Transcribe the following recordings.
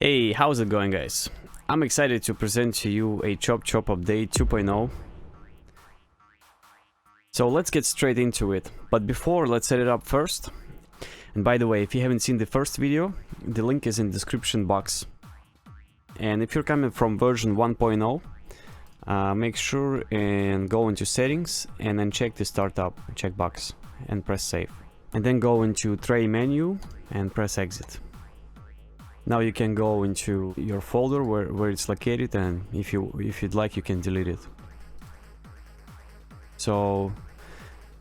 Hey, how's it going, guys? I'm excited to present to you a Chop Chop update 2.0. So let's get straight into it. But before, let's set it up first. And by the way, if you haven't seen the first video, the link is in the description box. And if you're coming from version 1.0, make sure and go into settings and then check the startup checkbox and press save. And then go into tray menu and press exit. Now you can go into your folder where it's located, and if you'd like, you can delete it. So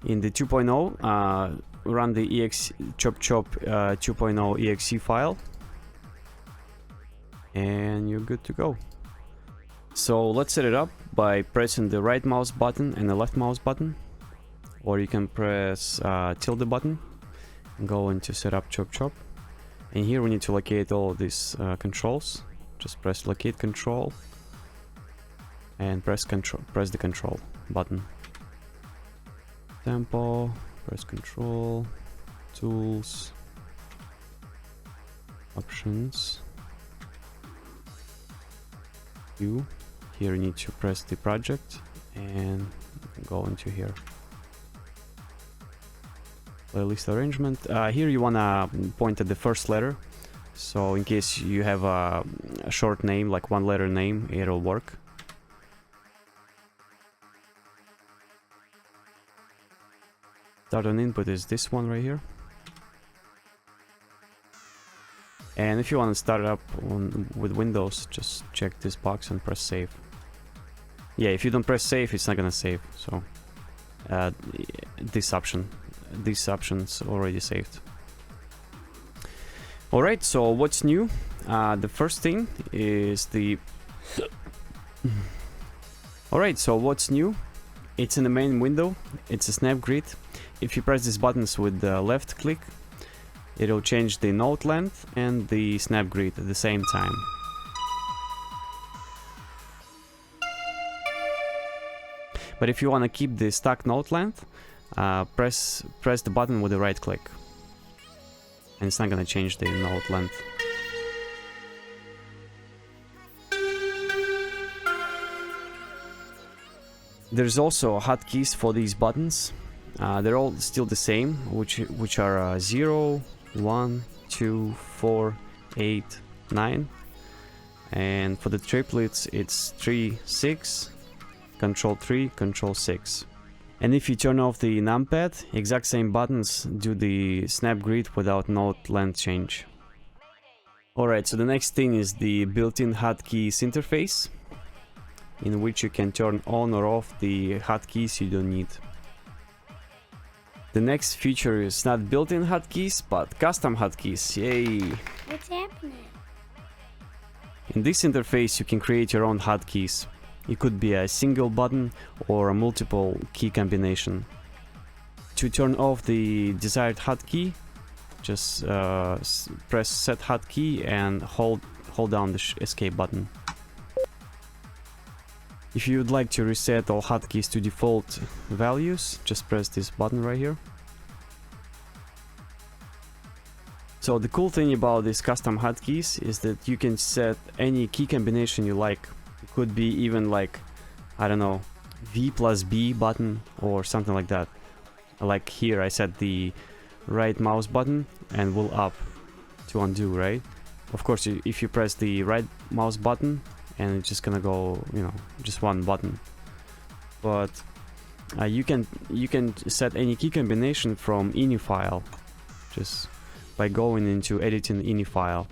in the 2.0, run the exe chop 2.0 exe file, and you're good to go. So let's set it up by pressing the right mouse button and the left mouse button, or you can press tilde button and go into setup chop. And here we need to locate all of these controls. Just press locate control and press the control button. Tempo, press control, tools, options, view. Here you need to press the project and go into here. Playlist arrangement. Here you wanna point at the first letter, so in case you have a short name, like one letter name, it'll work. Start on input is this one right here. And if you want to start it up with Windows, just check this box and press save. Yeah, if you don't press save, it's not gonna save. So these options already saved. Alright, so what's new? The first thing is the Alright, so what's new? It's in the main window. It's a snap grid. If you press these buttons with the left click, it'll change the node length and the snap grid at the same time. But if you want to keep the stock node length, press the button with the right click, and it's not gonna change the node length. There's also hotkeys for these buttons. They're all still the same, which are 0, 1, 2, 4, 8, 9, and for the triplets it's 3, 6, Control 3, Control 6. And if you turn off the numpad, exact same buttons do the snap grid without node length change. Alright, so the next thing is the built-in hotkeys interface, in which you can turn on or off the hotkeys you don't need. The next feature is not built-in hotkeys, but custom hotkeys. Yay! What's happening? In this interface you can create your own hotkeys. It could be a single button or a multiple key combination. To turn off the desired hotkey, just press set hotkey and hold down the escape button. If you would like to reset all hotkeys to default values, just press this button right here. So the cool thing about these custom hotkeys is that you can set any key combination you like. It could be even like, I don't know, V plus B button or something like that. Like here I set the right mouse button and will up to undo, right? Of course, if you press the right mouse button, and it's just gonna go, you know, just one button. But you can set any key combination from ini file, just by going into editing ini file.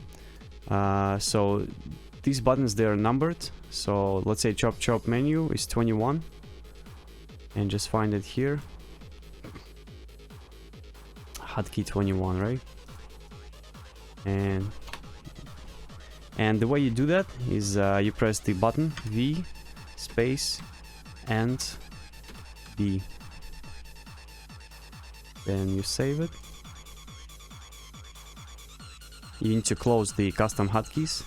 So these buttons, they are numbered. So let's say chop menu is 21, and just find it here. Hotkey 21, right? And the way you do that is you press the button V space and B. Then you save it. You need to close the custom hotkeys.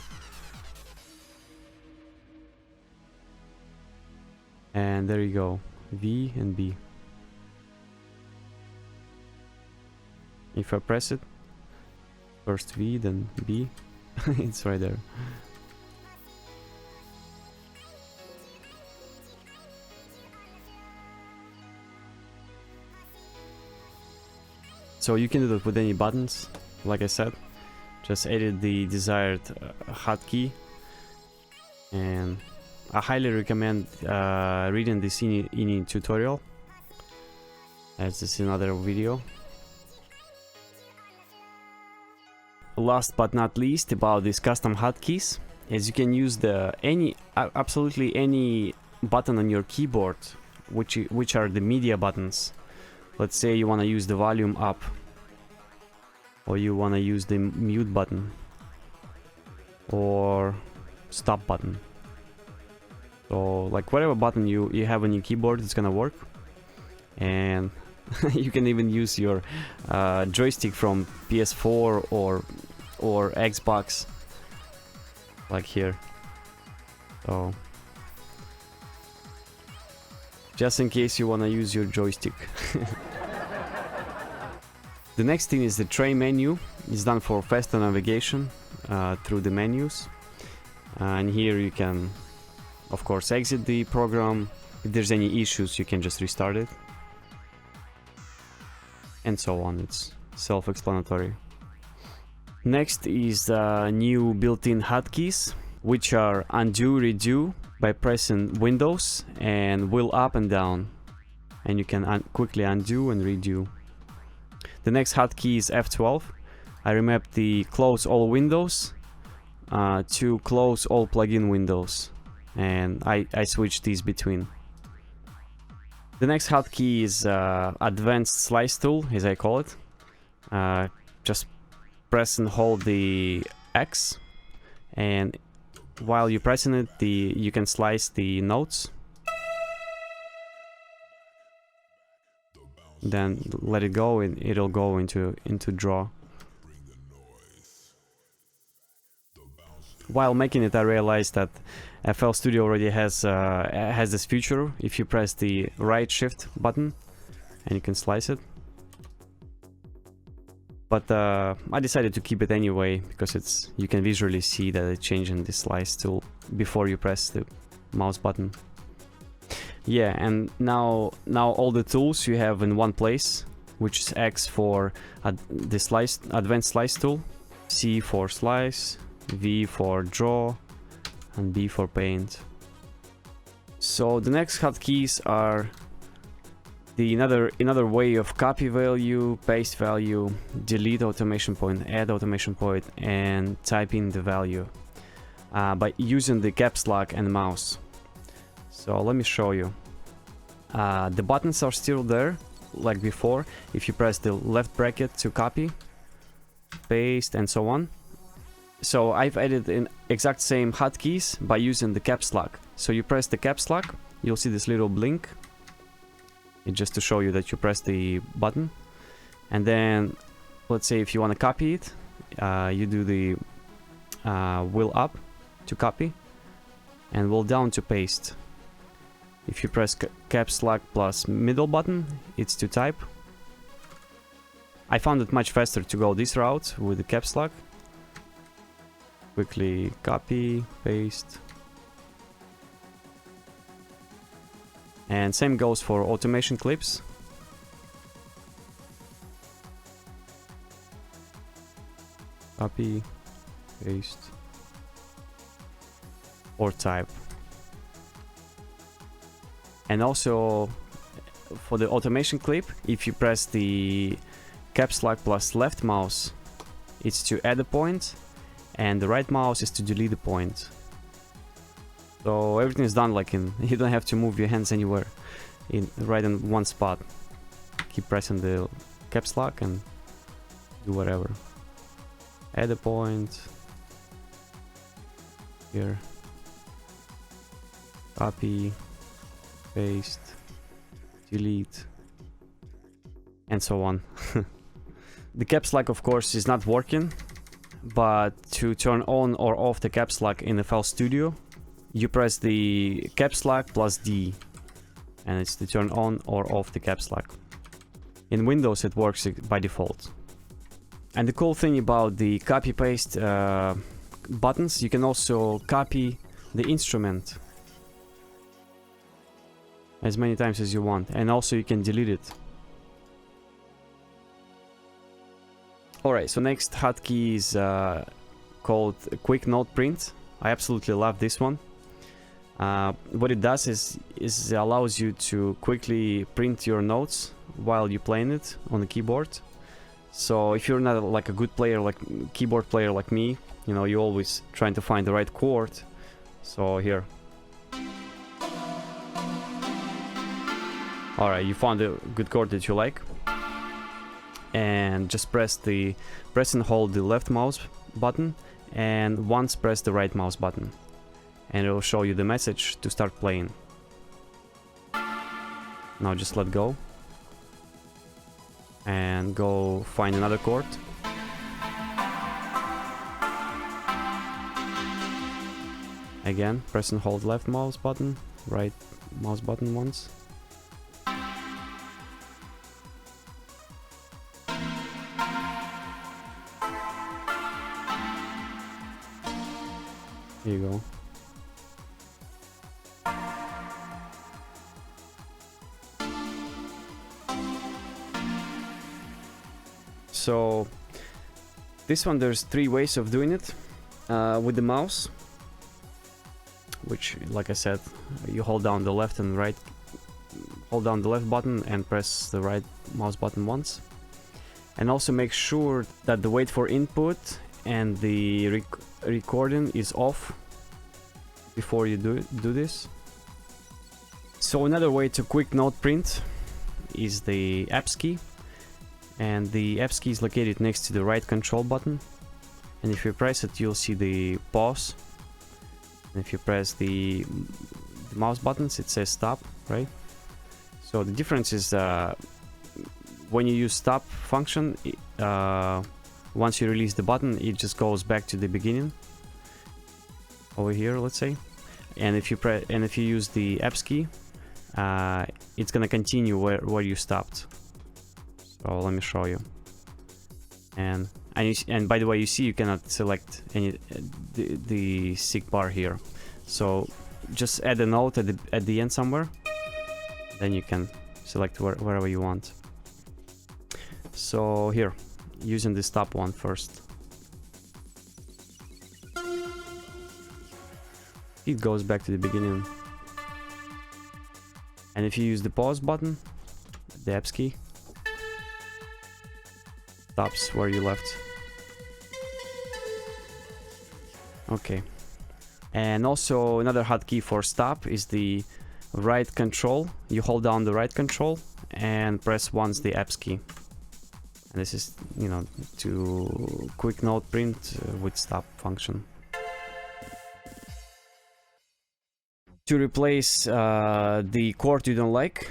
And there you go, V and B. If I press it, first V, then B, It's right there. So you can do that with any buttons, like I said. Just edit the desired hotkey, and I highly recommend reading this ini tutorial, as this is another video. Last but not least, about these custom hotkeys, is you can use absolutely any button on your keyboard, which are the media buttons. Let's say you want to use the volume up, or you want to use the mute button, or stop button. So like whatever button you have on your keyboard, it's gonna work. And you can even use your joystick from PS4 or Xbox, like here. So just in case you want to use your joystick. The next thing is the tray menu. It's done for faster navigation through the menus. And here you can, of course, exit the program. If there's any issues, you can just restart it. And so on. It's self-explanatory. Next is new built-in hotkeys, which are undo, redo by pressing Windows and wheel up and down. And you can quickly undo and redo. The next hotkey is F12. I remapped the close all windows to close all plugin windows, and I switched these between. The next hotkey is advanced slice tool, as I call it. Just press and hold the X, and while you're pressing it, you can slice the notes. Then let it go, and it'll go into draw. While making it, I realized that FL Studio already has this feature. If you press the right shift button, and you can slice it. But I decided to keep it anyway, because you can visually see that it's changing the slice tool before you press the mouse button. Yeah, and now all the tools you have in one place, which is X for the advanced slice tool, C for slice, V for draw, and B for paint. So the next hotkeys are another way of copy value, paste value, delete automation point, add automation point, and type in the value by using the caps lock and mouse. So let me show you. The buttons are still there, like before. If you press the left bracket to copy, paste, and so on. So I've added in exact same hotkeys by using the caps lock. So you press the caps lock, you'll see this little blink. It's just to show you that you press the button. And then, let's say if you want to copy it, you do the wheel up to copy and wheel down to paste. If you press caps lock plus middle button, it's to type. I found it much faster to go this route with the caps lock. Quickly copy, paste. And same goes for automation clips. Copy, paste, or type. And also for the automation clip, if you press the caps lock plus left mouse, it's to add a point, and the right mouse is to delete the point. So everything is done like you don't have to move your hands anywhere, right in one spot. Keep pressing the caps lock and do whatever. Add a point here, copy, paste, delete, and so on. The caps lock, of course, is not working, but to turn on or off the caps lock in FL Studio, you press the caps lock plus D, and it's to turn on or off the caps lock. In Windows it works by default. And the cool thing about the copy paste buttons, you can also copy the instrument as many times as you want, and also you can delete it. Alright, so next hotkey is called Quick Note Print. I absolutely love this one. What it does is it allows you to quickly print your notes while you're playing it on the keyboard. So if you're not like a good player, like keyboard player like me, you know, you're always trying to find the right chord. So here. Alright, you found a good chord that you like. And just press and hold the left mouse button, and once press the right mouse button. And it will show you the message to start playing. Now just let go. And go find another chord. Again, press and hold left mouse button, right mouse button once. Here you go. So this one, there's 3 ways of doing it. With the mouse, which, like I said, you hold down the left and right, hold down the left button and press the right mouse button once. And also make sure that the wait for input and the recording is off before you do this. So another way to quick note print is the apps key, and the apps key is located next to the right control button, and if you press it you'll see the pause, and if you press the mouse buttons it says stop, right? So the difference is when you use stop function, once you release the button it just goes back to the beginning over here, let's say. And if you use the apps key, it's gonna continue where you stopped. So let me show you. And by the way, you see you cannot select any the sig bar here. So just add a note at the end somewhere, then you can select wherever you want. So here, using the stop one first. It goes back to the beginning. And if you use the pause button, the apps key, stops where you left. Okay. And also another hotkey for stop is the right control. You hold down the right control and press once the apps key. And this is, you know, to quick note print with stop function. To replace the chord you don't like,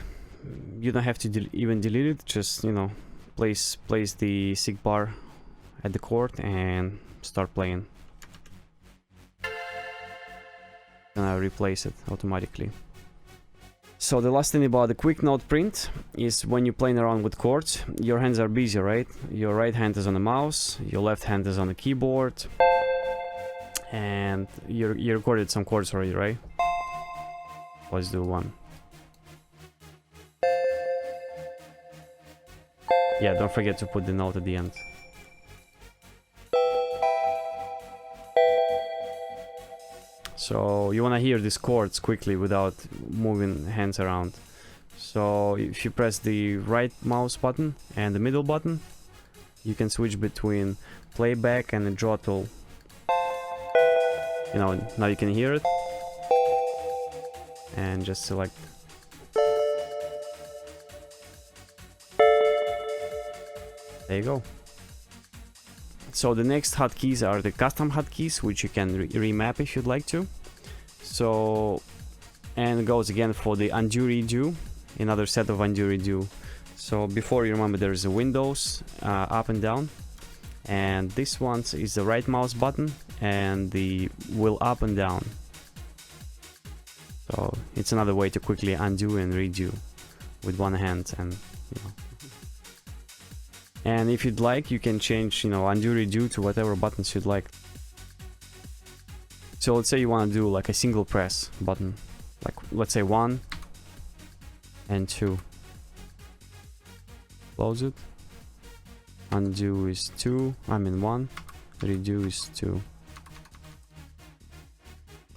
you don't have to even delete it. Just, you know, place the sig bar at the chord and start playing. And replace it automatically. So the last thing about the quick note print is when you're playing around with chords, your hands are busy, right? Your right hand is on the mouse, your left hand is on the keyboard, and you recorded some chords already, right? Let's do one. Yeah, don't forget to put the note at the end. So you want to hear these chords quickly without moving hands around. So if you press the right mouse button and the middle button, you can switch between playback and the draw tool. You know, now you can hear it. And just select. There you go. So the next hotkeys are the custom hotkeys, which you can remap if you'd like to. So, and it goes again for the undo redo, another set of undo redo. So before, you remember there is a Windows up and down, and this one is the right mouse button and the wheel up and down. So it's another way to quickly undo and redo with one hand, and you know. And if you'd like, you can change, you know, undo redo to whatever buttons you'd like. So let's say you want to do like a single press button, like let's say 1 and 2. Close it. Undo is 2, 1. Redo is 2.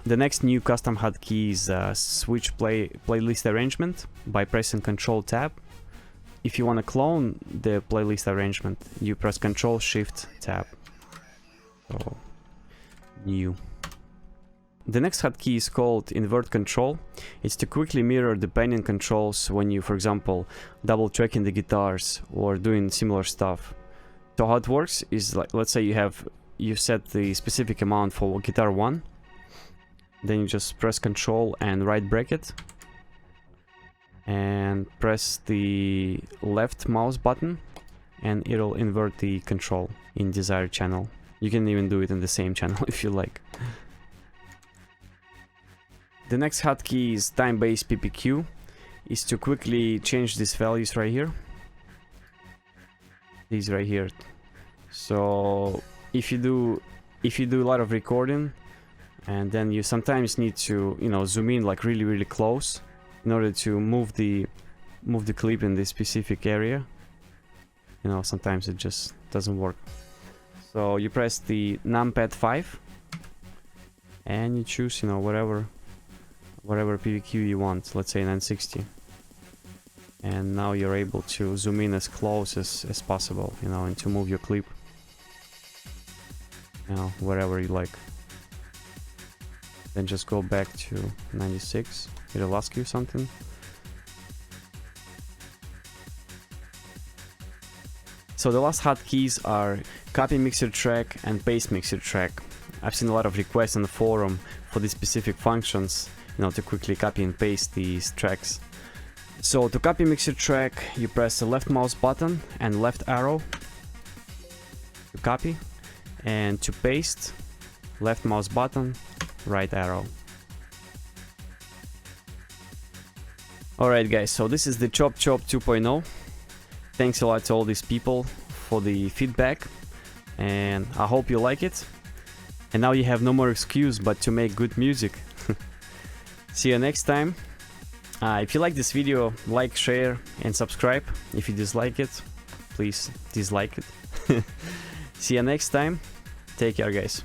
The next new custom hotkey is switch playlist arrangement by pressing Control Tab. If you want to clone the playlist arrangement, you press Control Shift Tab. So, new. The next hotkey is called INVERT CONTROL. It's to quickly mirror the panning controls when you, for example, double tracking the guitars or doing similar stuff. So how it works is like, let's say you set the specific amount for guitar 1. Then you just press Control and right bracket and press the left mouse button and it'll invert the control in desired channel. You can even do it in the same channel if you like. The next hotkey is time-based PPQ. Is to quickly change these values right here. These right here. So if you do a lot of recording, and then you sometimes need to, you know, zoom in like really close in order to move the clip in this specific area. You know, sometimes it just doesn't work. So you press the numpad 5 and you choose, you know, whatever PPQ you want, let's say 960. And now you're able to zoom in as close as possible, you know, and to move your clip, you know, wherever you like. Then just go back to 96. It'll ask you something. So the last hotkeys are copy mixer track and paste mixer track. I've seen a lot of requests on the forum for these specific functions, you know, to quickly copy and paste these tracks. So to copy mixer track, you press the left mouse button and left arrow to copy, and to paste, left mouse button, right arrow. Alright guys, so this is the Chop Chop 2.0. Thanks a lot to all these people for the feedback, and I hope you like it. And now you have no more excuse but to make good music. See you next time. If you like this video, like, share and subscribe. If you dislike it, please dislike it. See you next time. Take care guys.